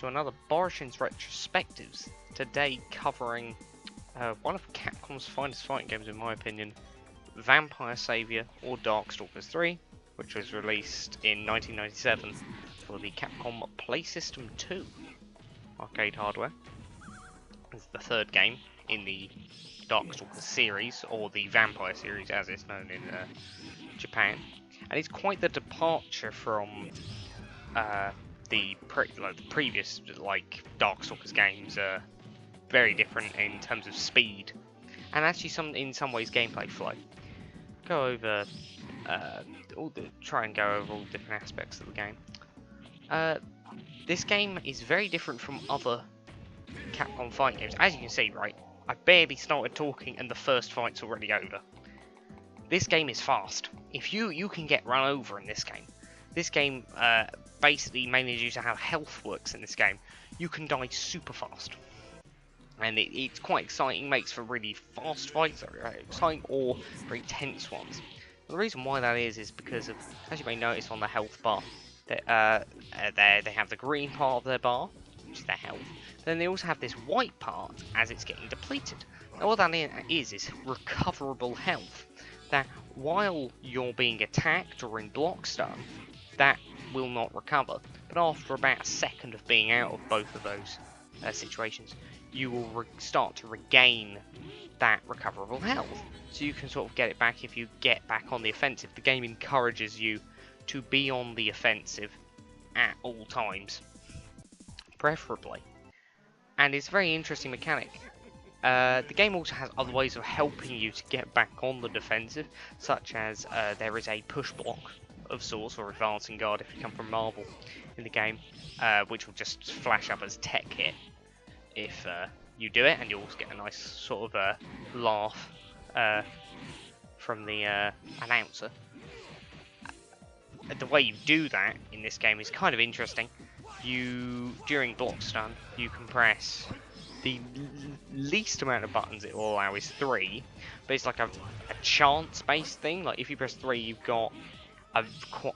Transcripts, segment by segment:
to another Boroshin's Retrospectives. Today covering one of Capcom's finest fighting games in my opinion, Vampire Savior or Darkstalkers 3, which was released in 1997 for the Capcom PlaySystem 2 arcade hardware. It's the third game in the Darkstalkers series, or the Vampire series as it's known in Japan. And it's quite the departure from the previous Darkstalkers games. Very different in terms of speed, and actually in some ways gameplay flow. Try and go over all the different aspects of the game. This game is very different from other Capcom fighting games. As you can see, right, I barely started talking and the first fight's already over. This game is fast. If you can get run over in this game. This game basically mainly due to how health works in this game. You can die super fast. And it's quite exciting, makes for really fast fights, exciting or very tense ones. The reason why that is because of, as you may notice on the health bar, that they have the green part of their bar, which is their health. Then they also have this white part as it's getting depleted. Now what that is recoverable health. That while you're being attacked or in block stun, that will not recover. But after about a second of being out of both of those situations, you will start to regain that recoverable health. So you can sort of get it back if you get back on the offensive. The game encourages you to be on the offensive at all times, preferably. And it's a very interesting mechanic. The game also has other ways of helping you to get back on the defensive, such as there is a push block of sorts, or advancing guard if you come from Marvel in the game, which will just flash up as tech hit if you do it, and you'll also get a nice sort of laugh from the announcer. The way you do that in this game is kind of interesting. During block stun, you can press the least amount of buttons it will allow is 3, but it's like a chance-based thing. Like if you press 3, you've got a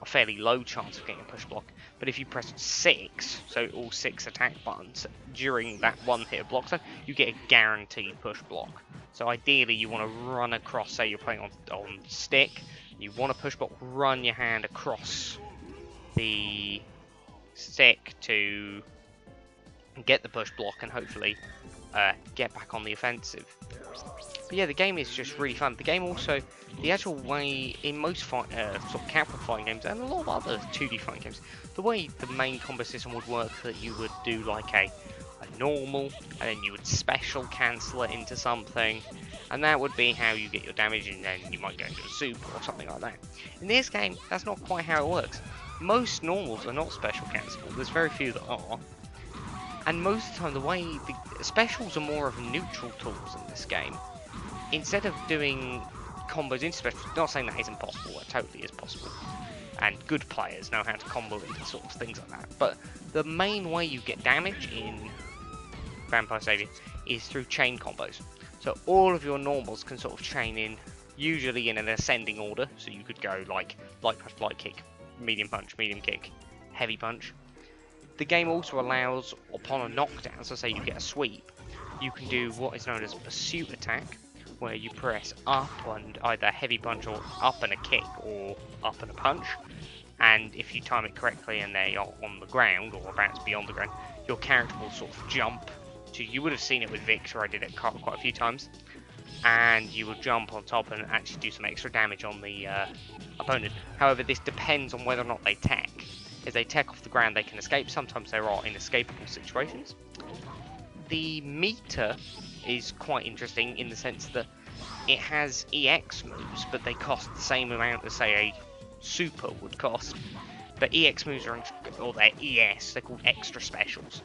fairly low chance of getting a push block. But if you press 6, so all 6 attack buttons during that one hit of block stun, you get a guaranteed push block. So ideally, you want to run across. Say you're playing on stick, you want to push block, run your hand across the stick to get the push block and hopefully get back on the offensive. But yeah, the game is just really fun. The game also, the actual way in most sort of Capcom fighting games and a lot of other 2D fighting games, the way the main combo system would work, that you would do like a normal, and then you would special cancel it into something, and that would be how you get your damage, and then you might go into a super or something like that. In this game, that's not quite how it works. Most normals are not special cancelable. There's very few that are. And most of the time, the way the specials are more of neutral tools in this game. Instead of doing combos into specials, not saying that isn't possible, it totally is possible. And good players know how to combo into sort of things like that. But the main way you get damage in Vampire Savior is through chain combos. So all of your normals can sort of chain in, usually in an ascending order. So you could go like light punch, light kick, medium punch, medium kick, heavy punch. The game also allows, upon a knockdown, so say you get a sweep, you can do what is known as a pursuit attack, where you press up and either heavy punch or up and a kick or up and a punch. And if you time it correctly and they are on the ground or about to be on the ground, your character will sort of jump to, you would have seen it with Victor, I did it quite a few times, and you will jump on top and actually do some extra damage on the opponent. However, this depends on whether or not they tech. If they tech off the ground, they can escape. Sometimes there are inescapable situations. The meter is quite interesting in the sense that it has EX moves, but they cost the same amount as, say, a super would cost. But EX moves are, or they're ES, they're called extra specials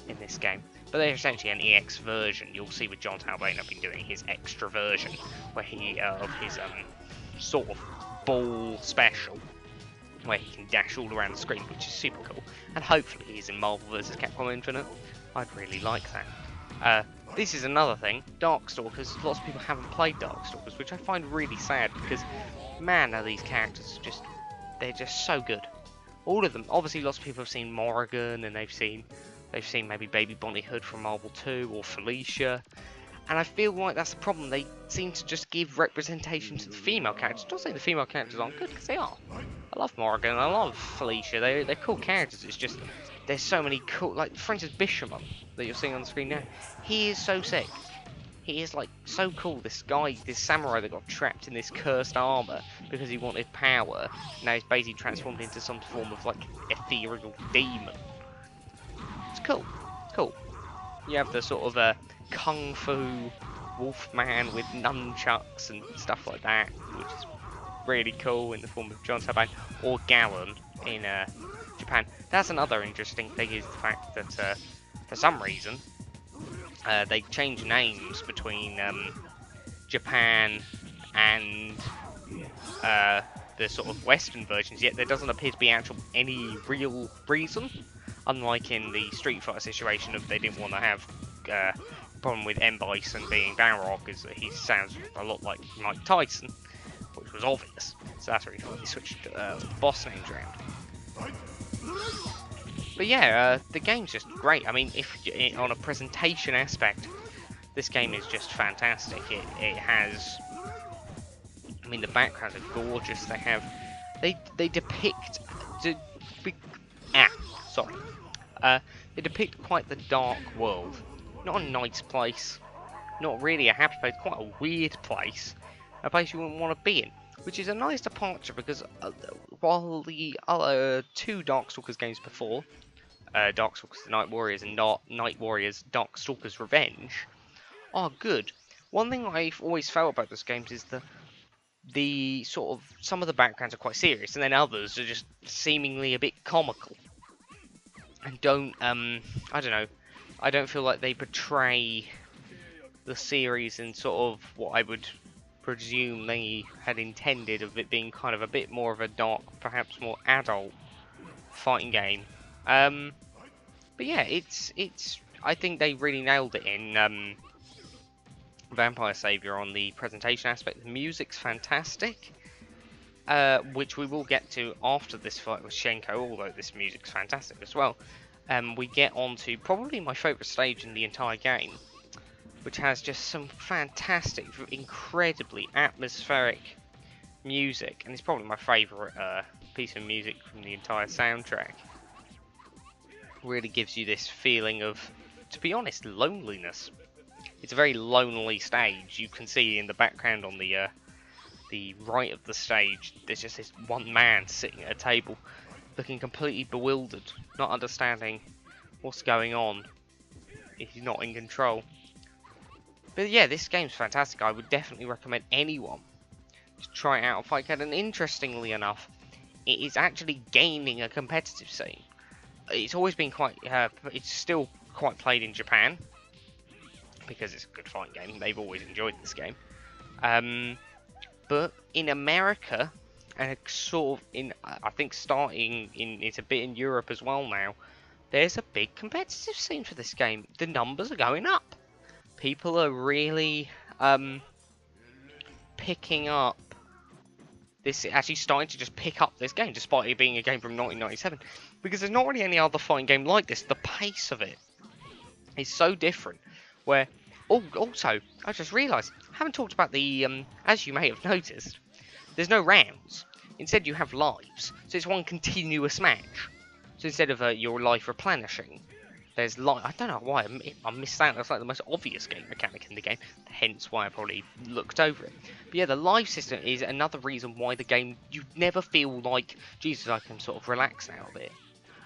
in this game. But they're essentially an EX version. You'll see with John Talbot up in doing his extra version, where he, of his sort of ball special, where he can dash all around the screen, which is super cool. And hopefully he's in Marvel vs. Capcom Infinite. I'd really like that. This is another thing, Darkstalkers. Lots of people haven't played Darkstalkers, which I find really sad because, man, are these characters they're just so good. All of them. Obviously, lots of people have seen Morrigan and they've seen They've seen maybe Baby Bonnie Hood from Marvel 2 or Felicia. And I feel like that's the problem. They seem to just give representation to the female characters. Not saying the female characters aren't good, because they are. I love Morrigan, I love Felicia. They're cool characters. It's just there's so many cool, like for instance Bishamon that you're seeing on the screen now. He is so sick. He is like so cool. This guy, this samurai that got trapped in this cursed armor because he wanted power. Now he's basically transformed into some form of like ethereal demon. It's cool. It's cool. You have the sort of kung fu wolfman with nunchucks and stuff like that, which is really cool in the form of John Saban or Gallon in Japan. That's another interesting thing, is the fact that for some reason they change names between Japan and the sort of Western versions, yet there doesn't appear to be any real reason. Unlike in the Street Fighter situation of they didn't want to have problem with M. Bison being Balrog, is that he sounds a lot like Mike Tyson, which was obvious. So that's really funny. They switched the boss names around. But yeah, the game's just great. I mean, if on a presentation aspect, this game is just fantastic. It has, I mean, the backgrounds are gorgeous. They depict they depict quite the dark world. Not a nice place, not really a happy place, quite a weird place, a place you wouldn't want to be in, which is a nice departure because while the other two Darkstalkers games before, Darkstalkers The Night Warriors and Night Warriors Darkstalkers Revenge, are good. One thing I've always felt about those games is the sort of, some of the backgrounds are quite serious, and then others are just seemingly a bit comical. And don't, I don't know, I don't feel like they portray the series in sort of what I would presume they had intended, of it being kind of a bit more of a dark, perhaps more adult fighting game. But yeah, it's I think they really nailed it in Vampire Savior on the presentation aspect. The music's fantastic, which we will get to after this fight with Shenko, although this music's fantastic as well. We get on to probably my favourite stage in the entire game, which has just some fantastic, incredibly atmospheric music, and it's probably my favourite piece of music from the entire soundtrack. Really gives you this feeling of, to be honest, loneliness. It's a very lonely stage. You can see in the background on the right of the stage, there's just this one man sitting at a table, looking completely bewildered, not understanding what's going on. He's not in control. But yeah, this game's fantastic. I would definitely recommend anyone to try it out on Fightcade. And interestingly enough, it is actually gaining a competitive scene. It's always been quite, it's still quite played in Japan, because it's a good fighting game. They've always enjoyed this game. But in America, and sort of in, I think starting in, it's a bit in Europe as well now, there's a big competitive scene for this game. The numbers are going up. People are really picking up this, actually starting to just pick up this game, despite it being a game from 1997, because there's not really any other fighting game like this. The pace of it is so different. Where, oh, also, I just realised, I haven't talked about the, as you may have noticed, there's no rounds. Instead, you have lives. So it's one continuous match. So instead of your life replenishing, there's life. I don't know why I missed that. That's like the most obvious game mechanic in the game. Hence why I probably looked over it. But yeah, the life system is another reason why the game, you never feel like, Jesus, I can sort of relax now a bit.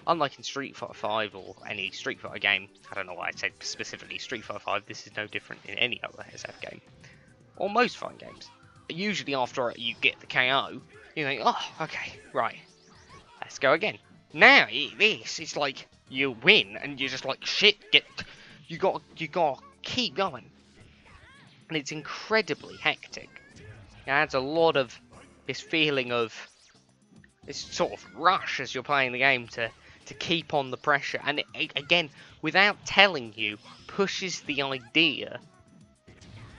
Unlike in Street Fighter 5 or any Street Fighter game, I don't know why I said specifically Street Fighter 5, this is no different in any other SF game. Or most fighting games. Usually after you get the KO, you think, oh, okay, right, let's go again. Now, it's like, you win, and you're just like, shit, you gotta keep going. And it's incredibly hectic. It adds a lot of this feeling of, this sort of rush as you're playing the game to keep on the pressure, and it, again, without telling you, pushes the idea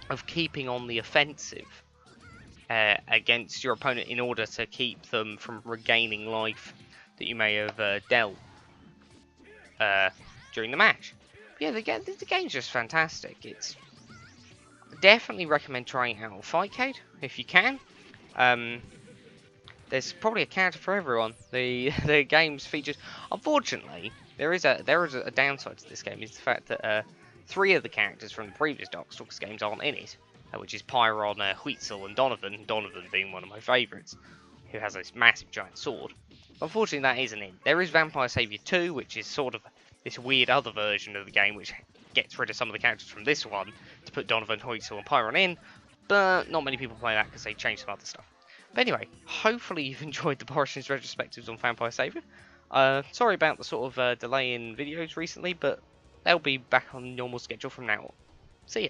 of keeping on the offensive against your opponent in order to keep them from regaining life that you may have dealt during the match. But yeah, the game's just fantastic. It's definitely recommend trying it out on Fightcade if you can. There's probably a character for everyone. The game's features. Unfortunately, there is a downside to this game. Is the fact that 3 of the characters from the previous Darkstalkers games aren't in it, which is Pyron, Huitzel, and Donovan. Donovan being one of my favourites, who has this massive giant sword. Unfortunately, that isn't in. There is Vampire Savior 2, which is sort of this weird other version of the game, which gets rid of some of the characters from this one to put Donovan, Huitzel, and Pyron in. But not many people play that because they changed some other stuff. But anyway, hopefully you've enjoyed the Boroshin's retrospectives on Vampire Savior. Sorry about the sort of delay in videos recently, but they'll be back on normal schedule from now on. See ya.